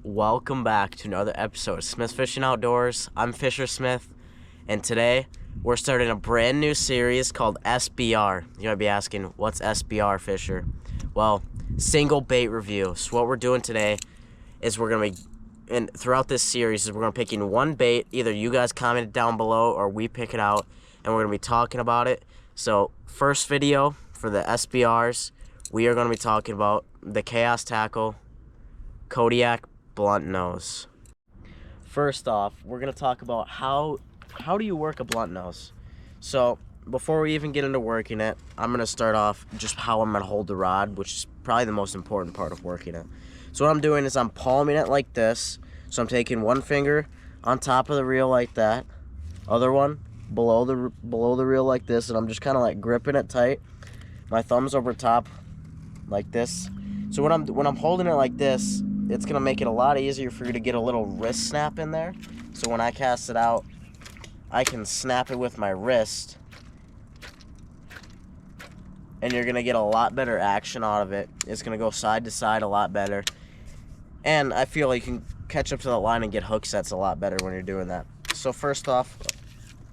welcome back to another episode of Smith Fishing Outdoors. I'm Fischer Smith, and today we're starting a brand new series called SBR. You might be asking, what's SBR, Fisher? Well, single bait review. So what we're doing today is we're going to be, and throughout this series, we're going to be picking one bait. Either you guys comment it down below or we pick it out, and we're going to be talking about it. So first video for the SBRs, we are going to be talking about the Chaos Tackle Kodiak blunt nose. First off, we're going to talk about how do you work a blunt nose. So before we even get into working it, I'm going to start off just how I'm going to hold the rod, which is probably the most important part of working it. So what I'm doing is I'm palming it like this. So I'm taking one finger on top of the reel like that, other one below the reel like this, and I'm just kind of like gripping it tight. My thumb's over top like this. So when I'm holding it like this, it's gonna make it a lot easier for you to get a little wrist snap in there. So when I cast it out, I can snap it with my wrist, and you're gonna get a lot better action out of it. It's gonna go side to side a lot better, and I feel like you can catch up to the line and get hook sets a lot better when you're doing that. So first off,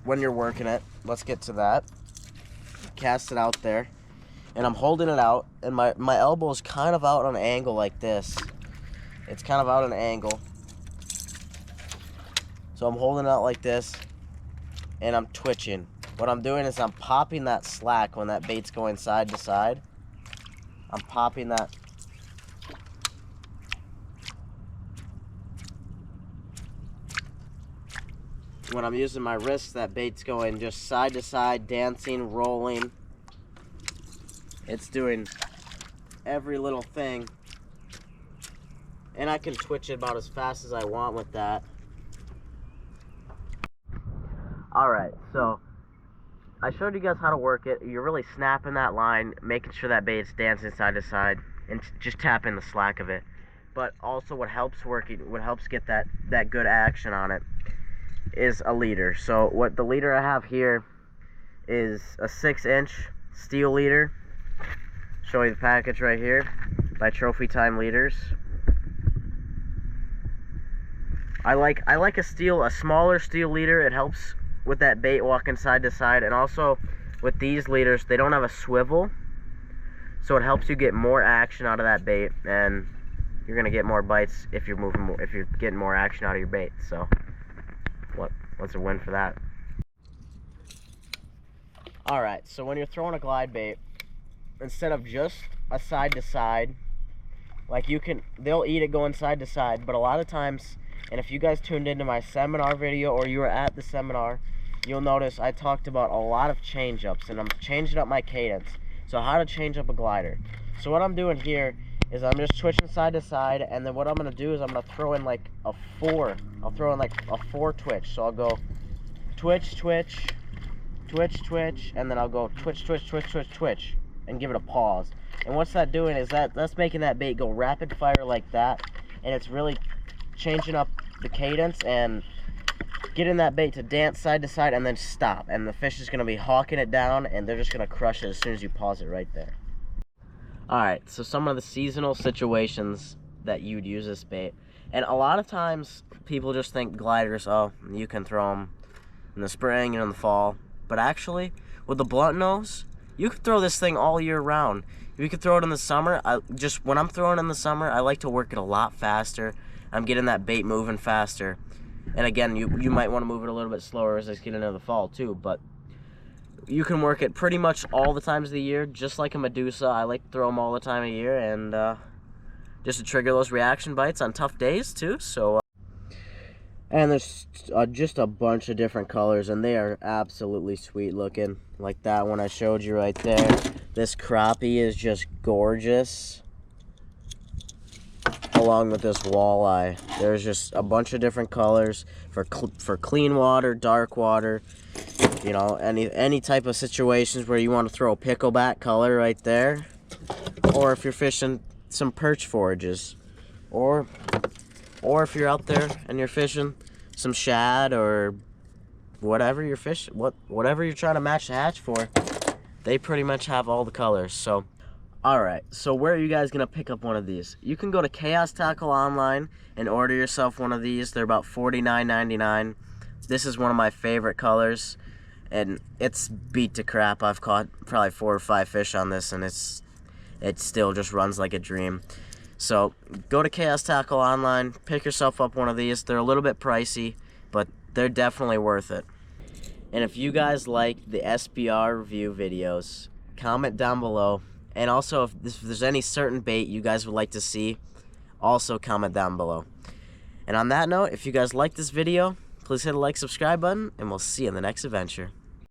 when you're working it, let's get to that. Cast it out there, and I'm holding it out, and my elbow is kind of out on an angle like this. It's kind of out on an angle. So I'm holding it out like this, and I'm twitching. What I'm doing is I'm popping that slack when that bait's going side to side. I'm popping that. When I'm using my wrist, that bait's going just side to side, dancing, rolling. It's doing every little thing. And I can twitch it about as fast as I want with that. Alright, so I showed you guys how to work it. You're really snapping that line, making sure that bait's dancing side to side, and just tapping the slack of it. But also what helps get that good action on it is a leader. So what the leader I have here is a 6-inch steel leader. Show you the package right here by Trophy Time Leaders. I like a smaller steel leader. It helps with that bait walking side to side, and also with these leaders, they don't have a swivel, so it helps you get more action out of that bait, and you're gonna get more bites if you're moving more, if you're getting more action out of your bait. So what's a win for that? All right, so when you're throwing a glide bait, instead of just a side to side, like they'll eat it going side to side, but a lot of times, and if you guys tuned into my seminar video or you were at the seminar, you'll notice I talked about a lot of change ups, and I'm changing up my cadence. So how to change up a glider. So what I'm doing here is I'm just twitching side to side, and then what I'm going to do is I'm going to throw in like a 4. I'll throw in like a 4 twitch. So I'll go twitch, twitch, twitch, twitch, and then I'll go twitch, twitch, twitch, twitch, twitch, and give it a pause. And what's that doing is that's making that bait go rapid fire like that, and it's really changing up the cadence and getting that bait to dance side to side and then stop, and the fish is going to be hawking it down, and they're just going to crush it as soon as you pause it right there. Alright, so some of the seasonal situations that you'd use this bait, and a lot of times people just think gliders, oh, you can throw them in the spring and in the fall, but actually with the blunt nose, you could throw this thing all year round. You could throw it in the summer. When I'm throwing in the summer, I like to work it a lot faster. I'm getting that bait moving faster. And again, you might want to move it a little bit slower as I get into the fall too, but you can work it pretty much all the times of the year, just like a Medusa. I like to throw them all the time of year, and just to trigger those reaction bites on tough days too. So, and there's just a bunch of different colors, and they are absolutely sweet looking. Like that one I showed you right there. This crappie is just gorgeous, along with this walleye. There's just a bunch of different colors for clean water, dark water, you know, any type of situations where you want to throw a pickleback color right there, or if you're fishing some perch forages, or if you're out there and you're fishing some shad or whatever you're whatever you're trying to match the hatch for, they pretty much have all the colors. So Alright, so where are you guys going to pick up one of these? You can go to Chaos Tackle online and order yourself one of these. They're about $49.99. This is one of my favorite colors, and it's beat to crap. I've caught probably 4 or 5 fish on this, and it still just runs like a dream. So go to Chaos Tackle online, pick yourself up one of these. They're a little bit pricey, but they're definitely worth it. And if you guys like the SBR review videos, comment down below. And also, if there's any certain bait you guys would like to see, also comment down below. And on that note, if you guys like this video, please hit the like, subscribe button, and we'll see you in the next adventure.